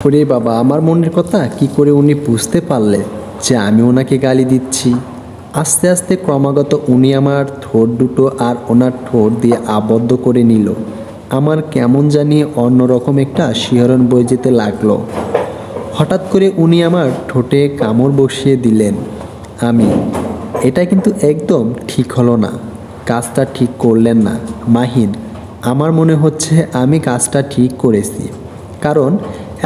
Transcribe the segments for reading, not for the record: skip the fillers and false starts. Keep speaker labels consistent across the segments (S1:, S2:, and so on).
S1: ওরে বাবা, আমার মনের কথা কি করে উনি বুঝতে পারলে যে আমি ওনাকে গালি দিচ্ছি। আস্তে আস্তে ক্রমাগত উনি আমার ঠোঁট দুটো আর ওনার ঠোঁট দিয়ে আবদ্ধ করে নিল। আমার কেমন জানি অন্যরকম একটা শিহরণ বয়ে যেতে লাগলো। হঠাৎ করে উনি আমার ঠোঁটে কামড় বসিয়ে দিলেন। এটা কিন্তু একদম ঠিক হলো না। কাজটা ঠিক করলেন না মাহিন। আমার মনে হচ্ছে আমি কাজটা ঠিক করেছি, কারণ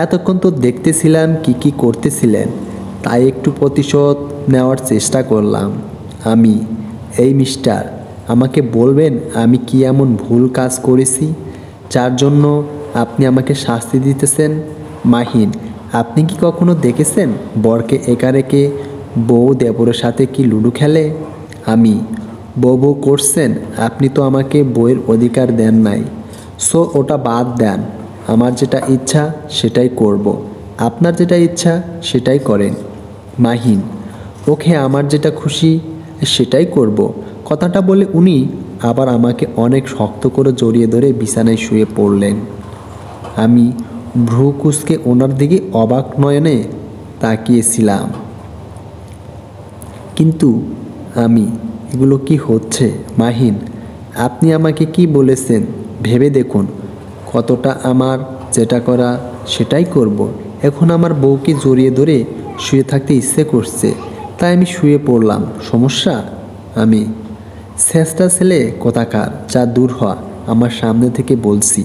S1: এতক্ষণ তো দেখতেছিলাম কি করতেছিলেন, তাই একটু প্রতিশোধ নেওয়ার চেষ্টা করলাম। এই মিস্টার, আমাকে বলবেন আমি কি এমন ভুল কাজ করেছি যার জন্য আপনি আমাকে শাস্তি দিতেছেন? মাহিন, আপনি কি কখনো দেখেছেন বরকে একা রেখে বউ দেবরের সাথে কি লুডো খেলে? বউ করছেন, আপনি তো আমাকে বইয়ের অধিকার দেন নাই। সো ওটা বাদ দেন। আমার যেটা ইচ্ছা সেটাই করব, আপনার যেটা ইচ্ছা সেটাই করেন। মাহিন, ওকে, আমার যেটা খুশি সেটাই করব। কথাটা বলে উনি আবার আমাকে অনেক শক্ত করে জড়িয়ে ধরে বিছানায় শুয়ে পড়লেন। আমি ভ্রু কুঁচকে ওনার দিকে অবাক নয়নে তাকিয়েছিলাম। কিন্তু এগুলো কি হচ্ছে? মাহিন, আপনি আমাকে কি বলেছেন ভেবে দেখুন। কতটা আমার যেটা করা সেটাই করব। এখন আমার বউকে জড়িয়ে ধরে শুয়ে থাকতে ইচ্ছে করছে, তাই আমি শুয়ে পড়লাম। সমস্যা? শেষটা ছেলে কোথাকার, যা দূর হওয়া আমার সামনে থেকে বলছি।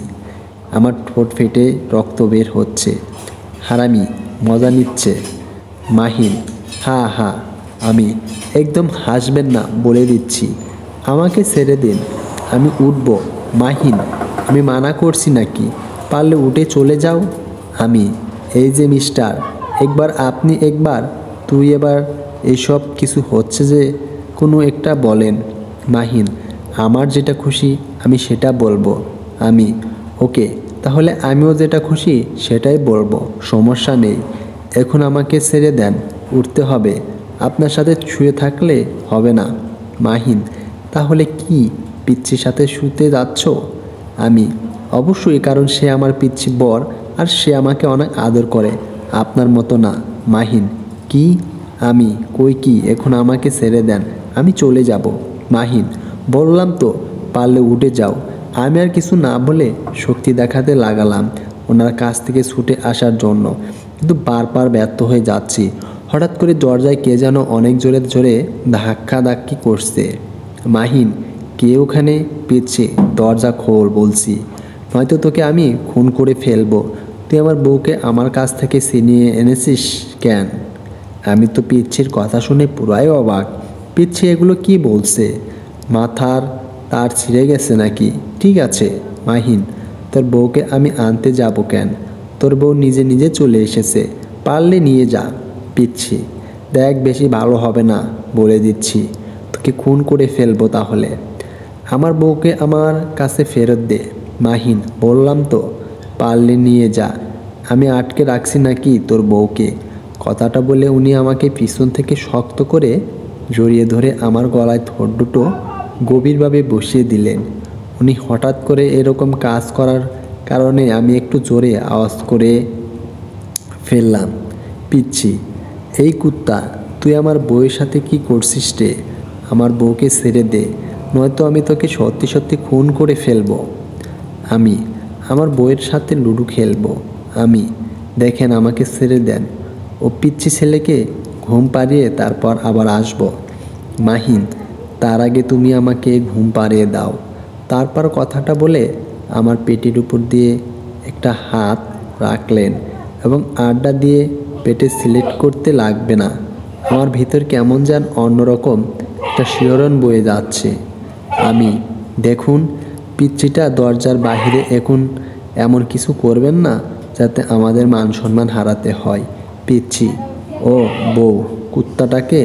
S1: আমার ঠোঁট ফেটে রক্ত বের হচ্ছে। হারামি মজা নিচ্ছে। মাহিন, হা হা। একদম হাসবেন না বলে দিচ্ছি। আমাকে ছেড়ে দিন, আমি উঠব। মাহিন, আমি মানা করছি নাকি? পারলে উঠে চলে যাও। এই যে মিস্টার, একবার আপনি, একবার তুই, এবার এইসব কিছু হচ্ছে যে কোনো একটা বলেন। মাহিন, আমার যেটা খুশি আমি সেটা বলবো। ওকে, তাহলে আমিও যেটা খুশি সেটাই বলবো, সমস্যা নেই। এখন আমাকে ছেড়ে দেন, উঠতে হবে। আপনার সাথে শুয়ে থাকলে হবে না। মাহিন, তাহলে কি পিচ্ছির সাথে শুতে যাচ্ছ? অবশ্যই, কারণ সে আমার পিচ্ছি বর আর সে আমাকে অনেক আদর করে, আপনার মতো না। মাহিন, কি? কই কি? এখন আমাকে ছেড়ে দেন, আমি চলে যাব। মাহিন, বললাম তো পারলে উঠে যাও। আমি আর কিছু না বলে শক্তি দেখাতে লাগালাম ওনার কাছ থেকে ছুটে আসার জন্য, কিন্তু বারবার ব্যর্থ হয়ে যাচ্ছি। হঠাৎ করে দরজায় কে যেন অনেক জোরে জোরে ধাক্কি করছে। মাহিন, কে ওখানে? পিচ্ছে, দরজা খোল বলছি, নয়তো তোকে আমি খুন করে ফেলবো। তুই আমার বউকে আমার কাছ থেকে ছিনিয়ে এনেছিস কেন? আমি তো পিচ্ছির কথা শুনে পুরাই অবাক। পিচ্ছি এগুলো কি বলছে? মাথার তার ছিঁড়ে গেছে নাকি? ঠিক আছে মাহিন, তোর বউকে আমি আনতে যাব কেন? তোর বউ নিজে নিজে চলে এসেছে, পারলে নিয়ে যা। পিচ্ছি, দেখ, বেশি ভালো হবে না বলে দিচ্ছি, তোকে খুন করে ফেলবো তাহলে। আমার বউকে আমার কাছে ফেরত দে। মাহিন, বললাম তো পারলে নিয়ে যা, আমি আটকে রাখছি নাকি তোর বউকে? কথাটা বলে উনি আমাকে পিছন থেকে শক্ত করে জড়িয়ে ধরে আমার গলায় ঠোঁট দুটো গভীরভাবে বসিয়ে দিলেন। উনি হঠাৎ করে এরকম কাজ করার কারণে আমি একটু জোরে আওয়াজ করে ফেললাম, পিচ্ছি, এই কুত্তা, তুই আমার বউয়ের সাথে কি করছিস রে? আমার বউকে ছেড়ে দে, নয়তো আমি তোকে সত্যি সত্যি খুন করে ফেলবো। আমার বউয়ের সাথে লুডো খেলবো। দেখেন, আমাকে ছেড়ে দেন। ও পিচ্ছি ছেলেকে ঘুম পাড়িয়ে তারপর আবার আসবো। মাহিন, তার আগে তুমি আমাকে ঘুম পাড়িয়ে দাও। তারপর কথাটা বলে আমার পেটের উপর দিয়ে একটা হাত রাখলেন এবং আড্ডা দিয়ে পেটে সিলেক্ট করতে লাগবে না। আমার ভিতর কেমন যেন অন্যরকম একটা শিহরণ বয়ে যাচ্ছে। দেখুন, পিচ্চিটা দরজার বাহিরে এখন এমন কিছু করবেন না যাতে আমাদের মান সম্মান হারাতে হয়। পিচ্ছি, ও বউ, কুত্তাটাকে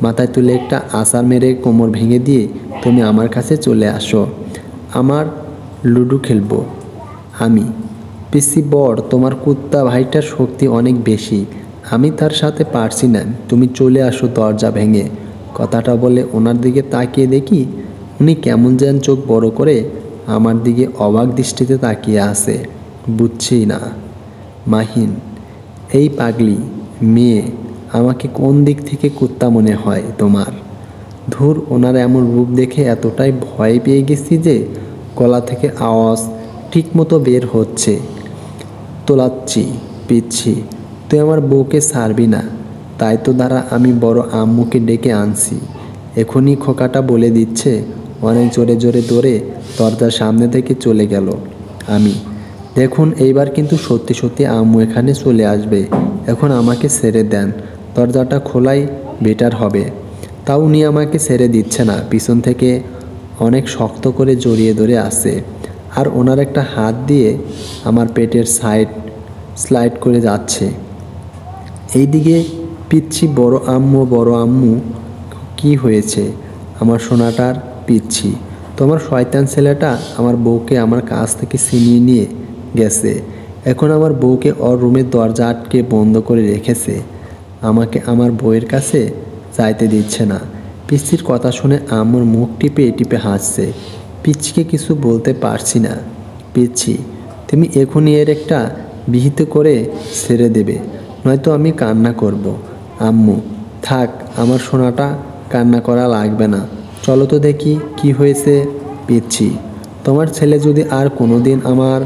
S1: মাথায় তুলে একটা আছাড় মেরে কোমর ভেঙে দিয়ে তুমি আমার কাছে চলে আসো, আমার লুডো খেলবো। পিসি বর, তোমার কুত্তা ভাইটার শক্তি অনেক বেশি, আমি তার সাথে পারছি না, তুমি চলে আসো দরজা ভেঙে। কথাটা বলে ওনার দিকে তাকিয়ে দেখি উনি কেমন যেন চোখ বড় করে আমার দিকে অবাক দৃষ্টিতে তাকিয়ে আছে। বুঝছি না। মাহিন, এই পাগলি মেয়ে আমাকে কোন দিক থেকে কুত্তা মনে হয় তোমার? ধুর, ওনার এমন রূপ দেখে এতটাই ভয় পেয়ে গেছি যে গলা থেকে আওয়াজ ঠিকমতো বের হচ্ছে। তোলাচ্ছি, পিচ্ছি, তুই আমার বউকে ছাড়বি না। তাই তো দ্বারা আমি বড় আম্মুকে ডেকে আনছি। এখনই খোকাটা বলে দিচ্ছে। অনেক জোরে জোরে দৌড়ে দরজার সামনে থেকে চলে গেল। আমি, দেখুন এইবার কিন্তু সত্যি সত্যি আম্মু এখানে চলে আসবে। এখন আমাকে ছেড়ে দেন, দরজাটা খোলাই বেটার হবে। তাও উনি আমাকে ছেড়ে দিচ্ছে না, পিছন থেকে অনেক শক্ত করে জড়িয়ে ধরে আসে। আর ওনার একটা হাত দিয়ে আমার পেটের স্লাইড করে যাচ্ছে। এইদিকে পিচ্ছি, বড় আম্মু কি হয়েছে? আমার সোনাটার পিচ্ছি, তোমার শয়তান ছেলেটা আমার বউকে আমার কাছ থেকে ছিনিয়ে নিয়ে গেছে। এখন আমার বউকে ওর রুমের দরজা আটকে বন্ধ করে রেখেছে। আমাকে আমার বউয়ের কাছে যাইতে দিচ্ছে না। পিচ্ছির কথা শুনে আম্মুর মুখ টিপে টিপে হাসছে। পিচ্ছিকে কিছু বলতে পারছি না। পিচ্ছি, তুমি এখনই এর একটা বিহিত করে ছেড়ে দেবে, নয়তো আমি কান্না করব। আম্মু, থাক, আমার সোনাটা কান্না করা লাগবে না। চলো তো দেখি কি হয়েছে। পিচ্ছি, তোমার ছেলে যদি আর কোনো দিন আমার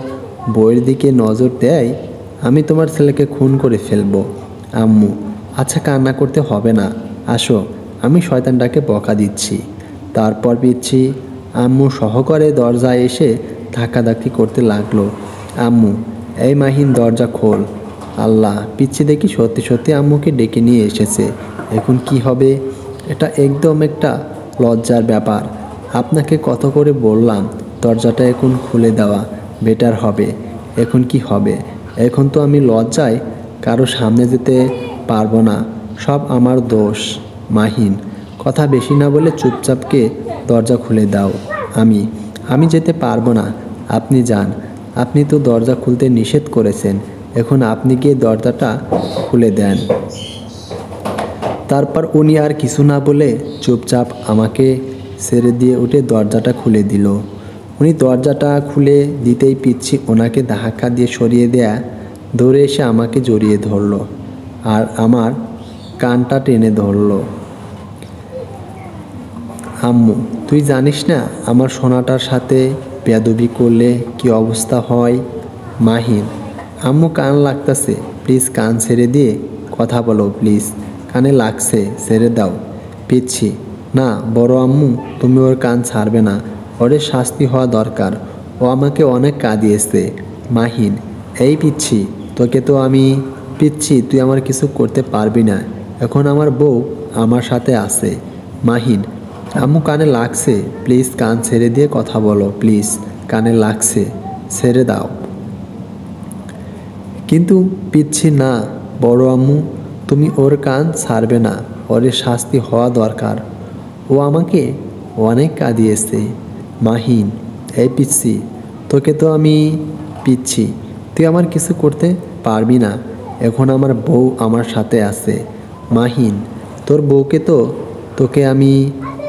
S1: বউয়ের দিকে নজর দেয়, আমি তোমার ছেলেকে খুন করে ফেলবো। আম্মু, আচ্ছা কান্না করতে হবে না, আসো, আমি শয়তানটাকে বকা দিচ্ছি। তারপর পিচ্ছি আম্মু সহকারে দরজায় এসে ধাক্কাধাক্কি করতে লাগলো। আম্মু, এই মাহিন, দরজা খোল। আল্লাহ, পিচ্ছি দেখি সত্যি সত্যি আম্মুকে ডেকে নিয়ে এসেছে। এখন কি হবে? এটা একদম একটা লজ্জার ব্যাপার। আপনাকে কত করে বললাম দরজাটা এখন খুলে দেওয়া বেটার হবে। এখন কি হবে? এখন তো আমি লজ্জায় কারো সামনে যেতে পারবো না। সব আমার দোষ। মাহিন, কথা বেশি না বলে চুপচাপকে দরজা খুলে দাও। আমি যেতে পারবো না, আপনি যান। আপনি তো দরজা খুলতে নিষেধ করেছেন, এখন আপনি গিয়ে দরজাটা খুলে দেন। তারপর উনি আর কিছু না বলে চুপচাপ আমাকে ছেড়ে দিয়ে উঠে দরজাটা খুলে দিল। উনি দরজাটা খুলে দিতেই পিচ্ছি ওনাকে ধাক্কা দিয়ে সরিয়ে দেয়া দৌড়ে এসে আমাকে জড়িয়ে ধরলো আর আমার কানটা টেনে ধরলো। আম্মু, তুই জানিস না আমার সোনাটার সাথে বেয়াদবি করলে কি অবস্থা হয়? মাহিন, আম্মু কান লাগতাছে, প্লিজ কান ছেড়ে দিয়ে কথা বলো প্লিজ, কানে লাগছে, ছেড়ে দাও। পিচ্ছি, না বড় আম্মু, তুমি ওর কান ছাড়বে না, ওর শাস্তি হওয়া দরকার, ও আমাকে অনেক কাঁদিয়েছে। মাহিন, এই পিচ্ছি, তোকে তো আমি। পিচ্ছি, তুই আমার কিছু করতে পারবি না, এখন আমার বউ আমার সাথে আছে। মাহিন, আম্মু কানে লাগছে, প্লিজ কান ছেড়ে দিয়ে কথা বলো প্লিজ, কানে লাগছে, ছেড়ে দাও। কিন্তু পিচ্ছি, না বড় আম্মু, তুমি ওর কান ছাড়বে না, ওর শাস্তি হওয়া দরকার, ও আমাকে অনেক কাঁদিয়েছে। মাহিন, এই পিচ্ছি, তোকে তো আমি। পিচ্ছি, তুই আমার কিছু করতে পারবি না, এখন আমার বউ আমার সাথে আছে। মাহিন, তোর বউকে তো তোকে আমি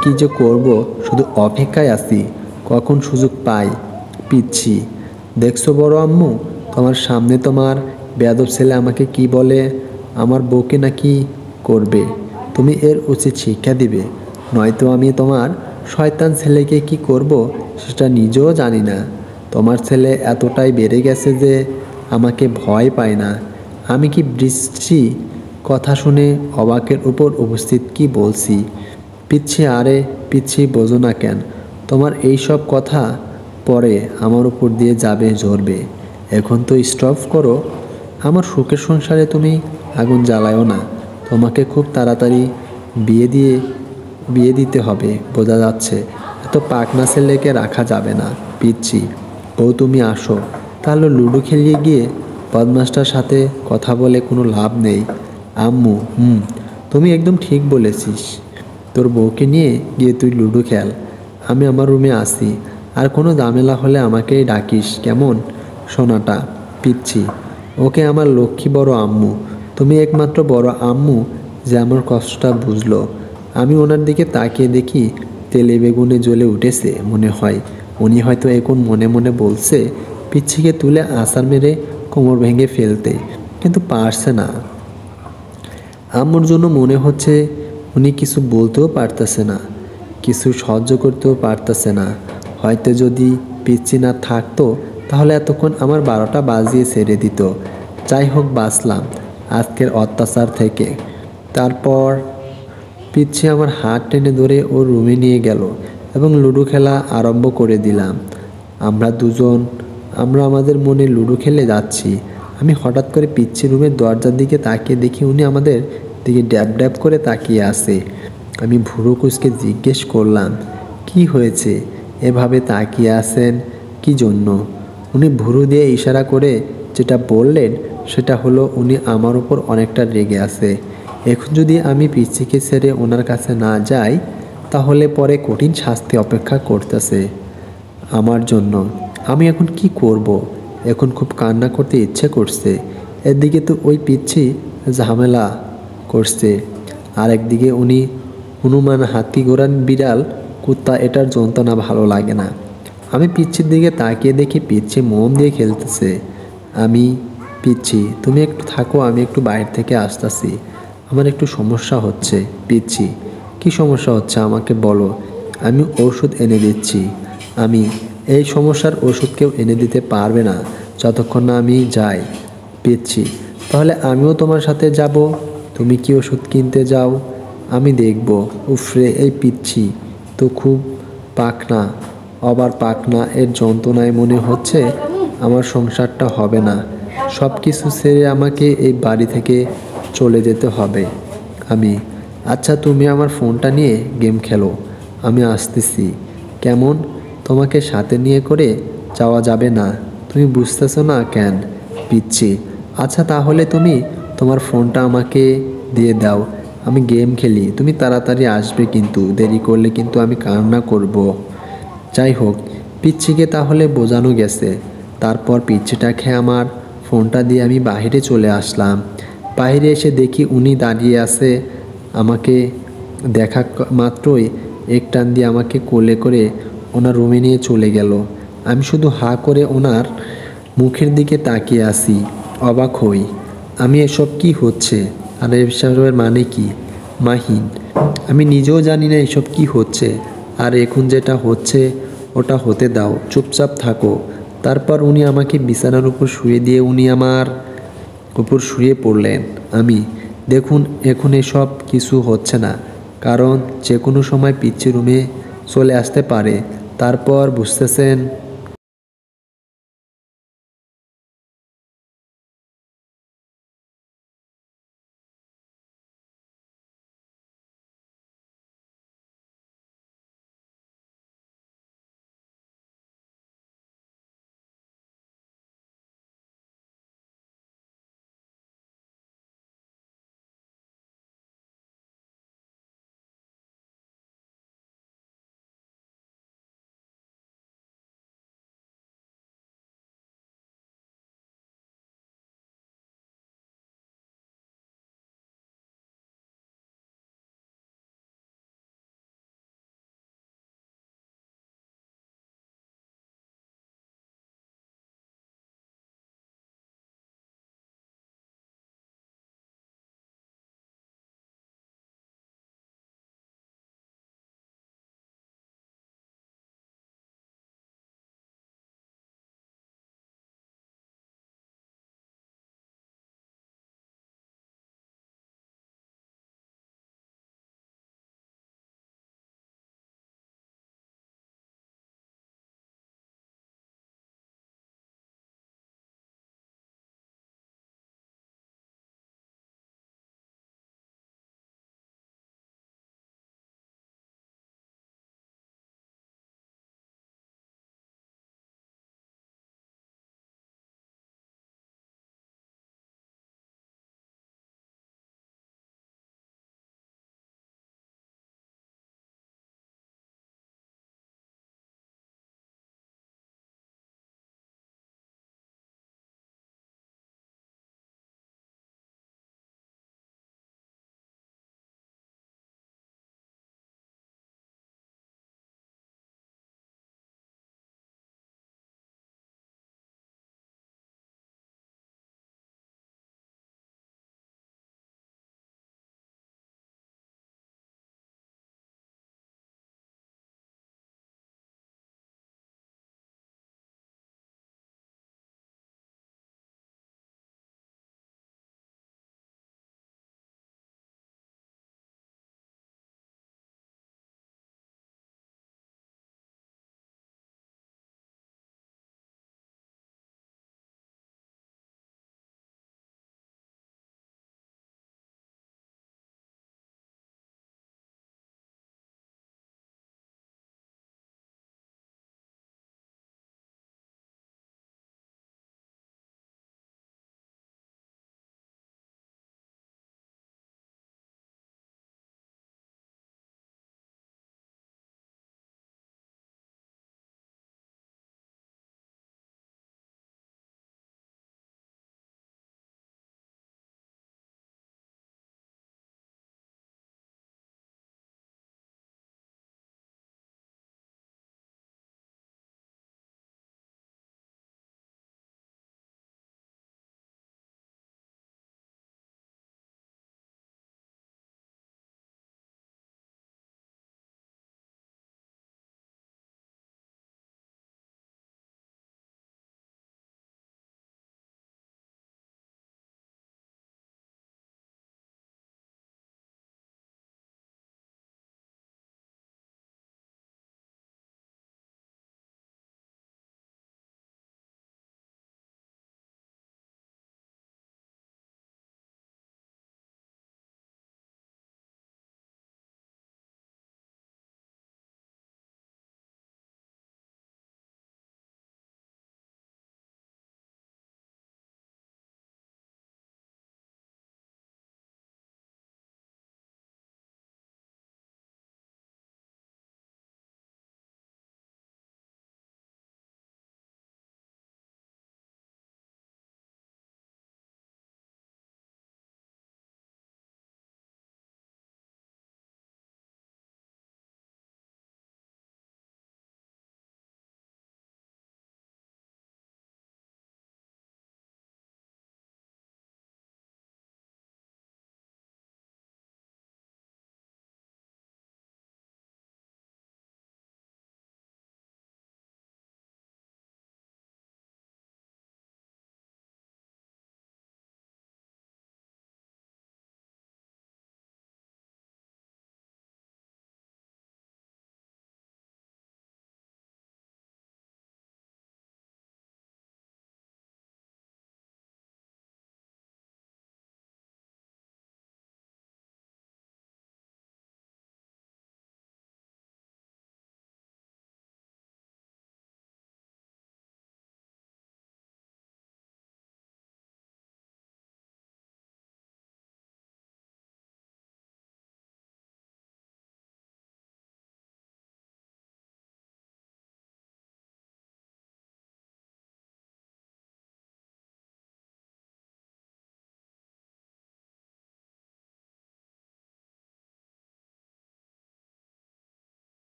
S1: কি যে করব, শুধু অপেক্ষায় আছি কখন সুযোগ পাই। পিচ্ছি, দেখছো বড় আম্মু, তোমার সামনে তোমার বেয়াদব ছেলে আমাকে কি বলে, আমার বউকে নাকি করবে। তুমি এর উচিত শিক্ষা দিবে, নয়তো আমি তোমার শয়তান ছেলেকে কি করব সেটা নিজেও জানি না। তোমার ছেলে এতটাই বেড়ে গেছে যে আমাকে ভয় পায় না। আমি কি বৃষ্টি? কথা শুনে অবাকের উপর উপস্থিত কি বলছি। পিচ্ছি, আরে পিচ্ছি, বোঝো না কেন? তোমার এই সব কথা পরে আমার উপর দিয়ে যাবে, ঝরবে। এখন তো স্টপ করো, আমার সুখের সংসারে তুমি আগুন জ্বালায়ও না। তোমাকে খুব তাড়াতাড়ি বিয়ে দিতে হবে, বোঝা যাচ্ছে। এত পাকনা ছেলেকে রাখা যাবে না। পিচ্ছি, বউ তুমি আসো, তাহলে লুডো খেলিয়ে গিয়ে বদমাসটার সাথে কথা বলে কোনো লাভ নেই। আম্মু, তুমি একদম ঠিক বলেছিস, তোর বউকে নিয়ে গিয়ে তুই লুডো খেল, আমি আমার রুমে আসি, আর কোনো ঝামেলা হলে আমাকেই ডাকিস, কেমন সোনাটা? পিচ্ছি, ওকে আমার লক্ষ্মী বড় আম্মু, তুমি একমাত্র বড় আম্মু যে আমার কষ্টটা বুঝলো। আমি ওনার দিকে তাকিয়ে দেখি তেলে বেগুনে জ্বলে উঠেছে মনে হয়। উনি হয়তো এখন মনে মনে বলছে পিচ্ছিকে তুলে আছাড় মেরে কোমর ভেঙে ফেলতে, কিন্তু পারছে না। আম্মুর জন্য মনে হচ্ছে উনি কিছু বলতেও পারতেছে না, কিছু সহ্য করতেও পারতেছে না। হয়তো যদি পিচ্ছি না থাকতো তাহলে এতক্ষণ আমার 12টা বাজিয়ে ছেড়ে দিত। যাই হোক, বাঁচলাম আজকের অত্যাচার থেকে। তারপর পিচ্ছি আমার হাত টেনে ধরে ওর রুমে নিয়ে গেল এবং লুডো খেলা আরম্ভ করে দিলাম। আমরা আমাদের মনে লুডো খেলে যাচ্ছি। আমি হঠাৎ করে পিচ্ছি রুমের দরজার দিকে তাকিয়ে দেখি উনি আমাদের দিকে ড্যাব ড্যাব করে তাকিয়ে আছে। আমি ভুরু কুঁচকে জিজ্ঞেস করলাম, কি হয়েছে, এভাবে তাকিয়ে আছেন কি জন্য? উনি ভুরু দিয়ে ইশারা করে যেটা বললেন সেটা হলো উনি আমার উপর অনেকটা রেগে আছে। এখন যদি আমি পিচ্ছিকে ছেড়ে ওনার কাছে না যাই তাহলে পরে কঠিন শাস্তি অপেক্ষা করতেছে আমার জন্য। আমি এখন কি করব? এখন খুব কান্না করতে ইচ্ছে করছে। এদিকে তো ওই পিচ্ছি ঝামেলা করছে, আর একদিকে উনি হনুমান, হাতি, ঘোড়া, বিড়াল, কুত্তা, এটার যন্ত্রণা ভালো লাগে না। আমি পিচ্ছির দিকে তাকিয়ে দেখি পিচ্ছি মন দিয়ে খেলতেছে। আমি, পিচ্ছি তুমি একটু থাকো, আমি একটু বাইরে থেকে আসতেছি, আমার একটু সমস্যা হচ্ছে। পিচ্ছি, কি সমস্যা হচ্ছে আমাকে বলো, আমি ওষুধ এনে দিচ্ছি। আমি, এই সমস্যার ওষুধ কেউ এনে দিতে পারবে না যতক্ষণ না আমি যাই। পিচ্ছি, তাহলে আমিও তোমার সাথে যাব। তুমি কি ওষুধ কিনতে যাও? আমি দেখব। উফরে, এই পিচ্ছি তো খুব পাকনা, পাকনা, এর যন্ত্রণায় মনে হচ্ছে আমার সংসারটা হবে না। সব কিছু ছেড়ে আমাকে এই বাড়ি থেকে চলে যেতে হবে। আমি, আচ্ছা তুমি আমার ফোনটা নিয়ে গেম খেলো, আমি আসতেছি। কেমন, তোমাকে সাথে নিয়ে করে যাওয়া যাবে না? তুমি বুঝতেছো না কেন? পিচ্ছি, আচ্ছা তাহলে তুমি তোমার ফোনটা আমাকে দিয়ে দাও, আমি গেম খেলি। তুমি তাড়াতাড়ি আসবে, কিন্তু দেরি করলে কিন্তু আমি কান্না করব। যাই হোক, পিচ্ছিকে তাহলে বোঝানো গেছে। তারপর পিচ্ছিটাকে আমার ফোনটা দিয়ে আমি বাইরে চলে আসলাম। বাইরে এসে দেখি উনি দাঁড়িয়ে আছে। আমাকে দেখা মাত্রই এক টান দিয়ে আমাকে কোলে করে ওনার রুমে নিয়ে চলে গেল। আমি শুধু হাঁ করে ওনার মুখের দিকে তাকিয়ে আসি, অবাক হই। আমি এসব কি হচ্ছে, আর এসবের মানে কি? মাহিন, আমি নিজেও জানি না এসব কি হচ্ছে, আর এখন যেটা হচ্ছে ওটা হতে দাও, চুপচাপ থাকো। তারপর উনি আমাকে বিছানার উপর শুয়ে দিয়ে উনি আমার উপর শুয়ে পড়লেন। আমি, দেখুন এখন এসব কিছু হচ্ছে না, কারণ যে কোনো সময় পিচ্ছি রুমে চলে আসতে পারে। তারপর বুঝতেছেন